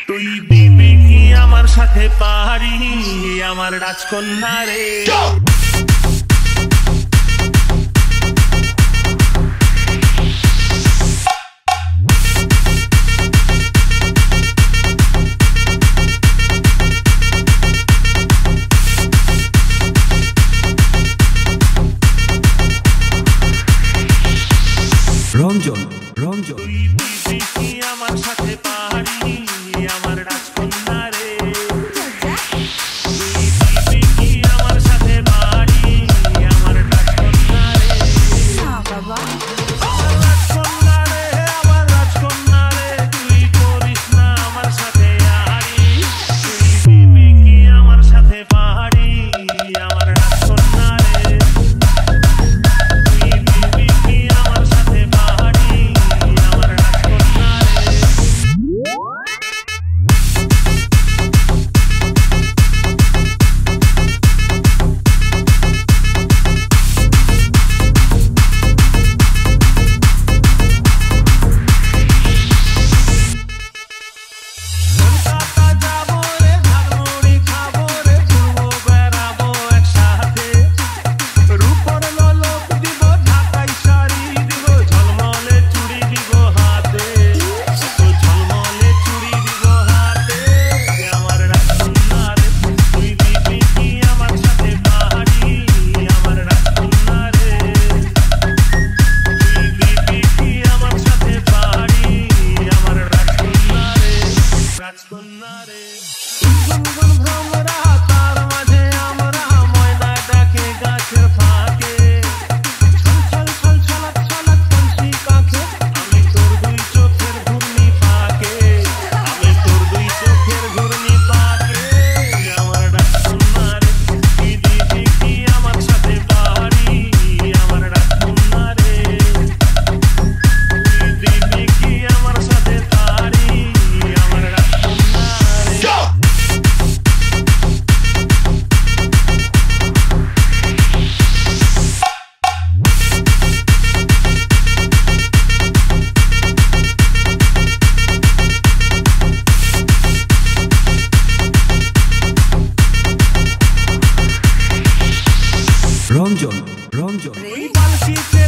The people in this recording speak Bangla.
তুই দিবি কি আমার সাথে পাহাড়ি আমার রাজকন্যা রে রঞ্জন রঞ্জন তুই দিবি কি আমার সাথে পাহাড়ি আমার রাজকন্যা রে তুই দিবি কি আমার সাথে পাহাড়ি আমার রাজকন্যা রে বাবা আমার রাজকন্যা রে আমার রাজকন্যা রে তুই করিস না আমার সাথে আহারি তুই দিবি কি আমার সাথে পাহাড়ি আমার রাজকন্যা রে তুই দিবি কি আমার সাথে পাহাড়ি আমার রাজকন্যা কলকাতা যাবো রে ঝালমুড়ি খাবো রে ঘুরবো বেড়াবো একসাথে রূপর লোক দিব ঢাকাই শাড়ি দিব ঝলমলে চুড়ি দিব হাতে ঝলমলে চুড়ি দিব হাতে আমার রাজকন্যা রে তুই দিবি কি আমার সাথে পাহাড়ি আমার রাজকন্যা রে তুই দিবি কি আমার সাথে পাহাড়ি আমার রাজকন্যা রে রাজকন্যা রে গুনগুন ভ্রমরা তার মাঝে আমরা ময়না ডাকে গাছের ফাঁকে ছল ছল ছল ছলাক ছলাক কলসি কাঁখে আমি তোর দুই চোখের ঘূর্ণি পাকে আমি তোর দুই চোখের ঘূর্ণি পাকে আমার রাজকন্যা রে তুই দিবি কি আমার সাথে পাহাড়ি আমার রাজকন্যা রে তুই দিবি কি আমার সাথে পাহাড়ি আমার রাজকন্যা রে রঞ্জন রঞ্জন বালতিতে